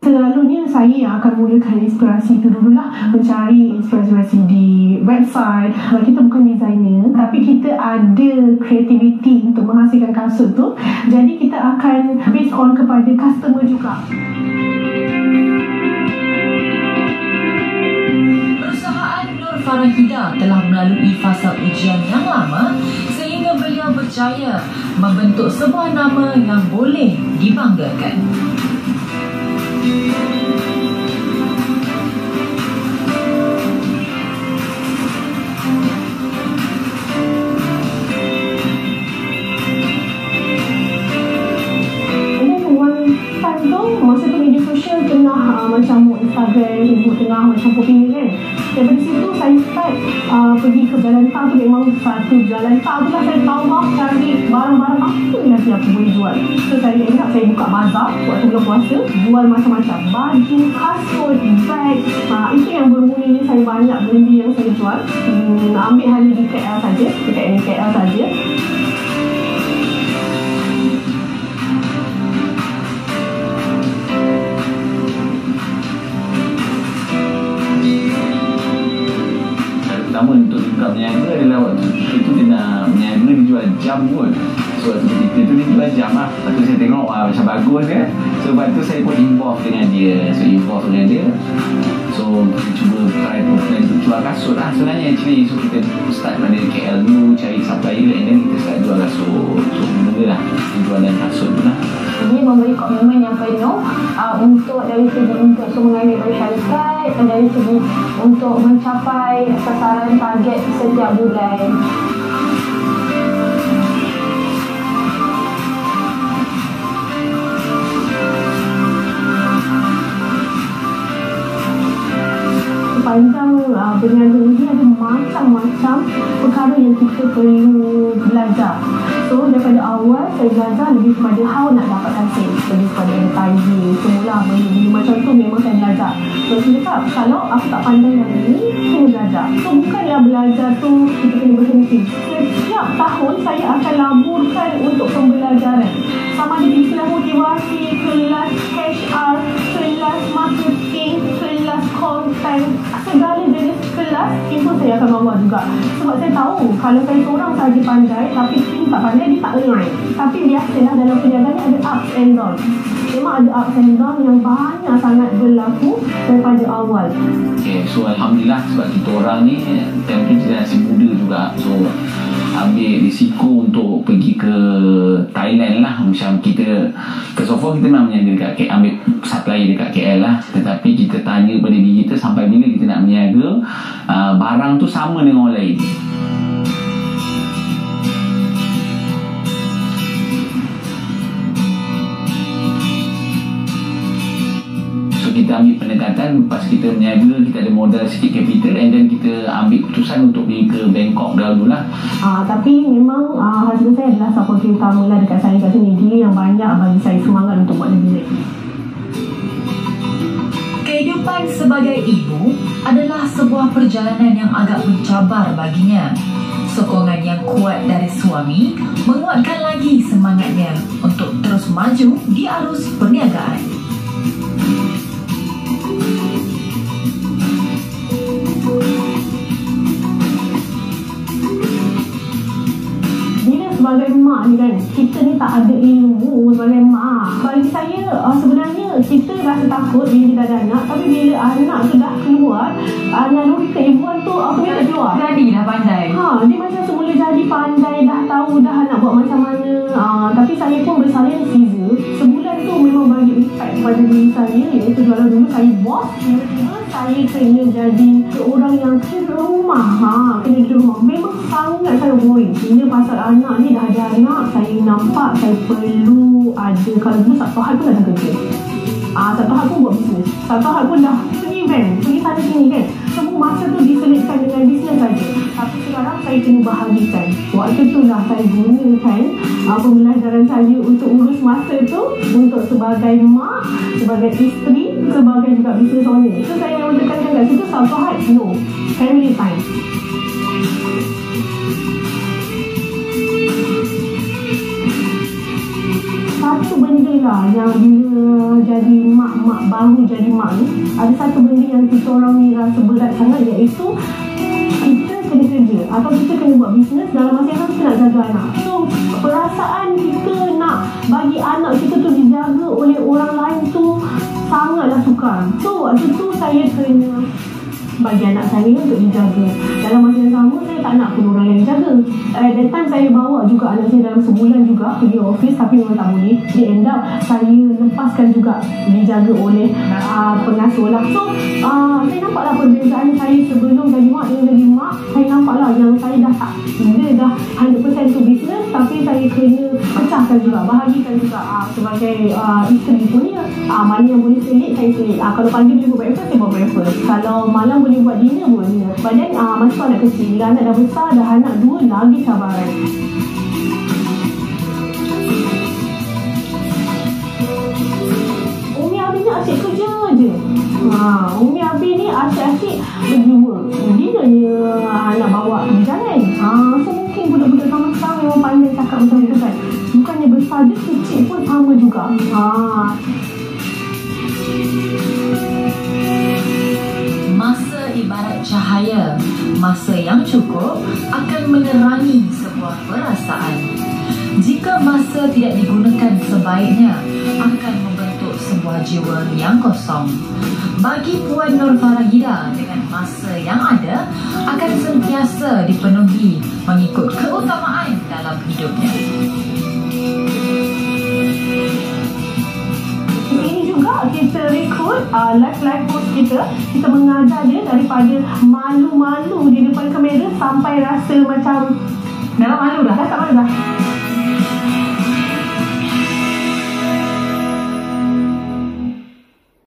Selalunya saya yang akan mulakan inspirasi itu dululah, mencari inspirasi di website. Kita bukan designer, tapi kita ada kreativiti untuk menghasilkan kasut tu. Jadi kita akan based on kepada customer juga. Perusahaan Nur Farahida telah melalui fasa ujian yang lama sehingga beliau berjaya membentuk sebuah nama yang boleh dibanggakan. Masa tu media sosial tengah macam Instagram, Facebook tengah macam popular kan. Daripada situ saya start pergi ke Galanta tu, memang satu Galanta tu lah saya tahu cari barang-barang apa lagi aku boleh jual. So saya ingat saya buka bazar waktu bulan puasa, jual macam-macam baju, kasut, bag. Itu yang bermulanya saya banyak benda yang saya jual. Ambil hanya di KL saja, dekat KL saja. Pertama untuk buka berniaga adalah waktu itu dia nak berniaga, dia jual jam pun. So waktu kita tu dia jual jam lah. Lepas tu saya tengok macam bagus kan. So lepas tu saya pun involve dengan dia. So kita cuba try plan untuk jual kasut lah sebenarnya actually. So kita start pada KL dulu, cari supplier, and then kita start jual kasut. So mula lah jualan kasut tu lah. Dia memberi komitmen yang penuh untuk dari segi untuk mengambil masyarakat dan dari segi untuk mencapai sasaran target setiap bulan. Sepanjang berniaga ini ada macam-macam perkara yang kita perlu belajar. So daripada awal saya belajar lebih kepada how nak dapatkan sales, lebih kepada advertising, semula benda-benda macam tu memang saya belajar. So saya cakap kalau aku tak pandai yang ini, kena belajar. So bukanlah belajar tu kita kena berhenti. Setiap tahun saya akan laburkan untuk pembelajaran. Sama ada istilah motivasi, kelas HR, kelas marketing, kelas content, segala jenis kelas itu saya akan bawa juga. Sebab saya tahu kalau saya seorang saja pandai tapi tim tak pandai, dia tak naik. Tapi biasalah dalam perniagaan ada ups and downs. Memang ada ups and downs yang banyak sangat berlaku daripada awal. Okay, so Alhamdulillah sebab kita orang ni tentu generasi muda juga. So ambil risiko untuk pergi ke Thailand lah. Macam kita ke Sofo, kita memang berniaga dekat KL, ambil supplier dekat KL lah. Tetapi kita tanya pada diri kita sampai bila kita nak berniaga barang tu sama dengan orang lain. Kita ambil pendekatan lepas kita berniaga, kita ada modal sikit capital, and then kita ambil keputusan untuk pergi ke Bangkok dahulu lah. Tapi memang husband saya adalah supporter utama lah dekat saya kat sini. Dia yang banyak bagi saya semangat untuk buat lebih baik. Kehidupan sebagai ibu adalah sebuah perjalanan yang agak mencabar baginya. Sokongan yang kuat dari suami menguatkan lagi semangatnya untuk terus maju di arus perniagaan. Sebagai mak ni kan, kita ni tak ada ilmu sebagai mak. Bagi saya sebenarnya kita rasa takut bila kita ada anak, tapi bila anak tu dah keluar, naluri keibuan tu automate keluar. Jadi dah pandai. Dia macam semula jadi pandai, dah tahu dah nak buat macam mana. Tapi saya pun bersalin Caesar. Sebulan tu memang bagi impact kepada diri saya, iaitu kalau dulu saya bos, tiba-tiba saya kena jadi orang yang kena rumah. Kena di rumah. Memang sangat boring. Ini pasal anak ni dah ada anak, saya nampak saya perlu ada. Kalau dulu Sabtu Ahad pun dah kerja. Sabtu Ahad pun buat bisnes. Sabtu Ahad pun dah pergi event, pergi sana sini kan. Semua masa tu diselitkan dengan bisnes saja. Tapi sekarang saya kena bahagikan. Waktu tu lah saya gunakan pembelajaran saya untuk urus masa tu untuk sebagai mak, sebagai isteri, sebagai juga bisnes owner. Itu saya yang tekankan kat situ. Sabtu Ahad, no. Family time. Satu benda lah yang bila jadi mak baru jadi mak ni, ada satu benda yang kita orang ni rasa berat sangat, iaitu kita kena kerja atau kita kena buat bisnes, dalam masa yang sama kita nak jaga anak. So perasaan kita nak bagi anak kita tu dijaga oleh orang lain tu sangatlah sukar. So waktu tu saya kena bagi anak saya untuk dijaga. Dalam masa yang sama saya tak nak pun orang yang dijaga. At that time saya bawa juga anak saya dalam sebulan juga pergi office, tapi memang tak boleh. Dia end up saya lepaskan juga dijaga oleh pengasuh lah. So saya nampaklah perbezaan saya sebelum jadi mak dengan jadi mak. Saya nampaklah yang saya dah tak, dia dah 100% tu business, tapi saya kena pecahkan juga, bahagikan juga sebagai isteri pun ya. Mana yang boleh selit saya selit. Kalau pagi boleh buat breakfast, saya buat breakfast. Kalau malam boleh buat dinner pun ya. Badan masa anak kecil, bila anak dah besar, dah anak 2, lagi cabaran. Umi Abi ni asyik kerja je. Umi Abi ni asyik pergi work. Dinanya nak bawa berjalan. So mungkin budak-budak sama sekarang memang pandai cakap macam tu kan. Bukannya besar je, kecil pun sama juga. Masa ibarat cahaya, masa yang cukup akan menerangi sebuah perasaan. Jika masa tidak digunakan sebaiknya, akan membentuk sebuah jiwa yang kosong. Bagi Puan Nur Farahida, dengan masa yang ada akan sentiasa dipenuhi mengikut keutamaan dalam hidupnya. Kita rekrut live coach kita mengajar dia daripada malu-malu di depan kamera sampai rasa macam dah tak malu dah.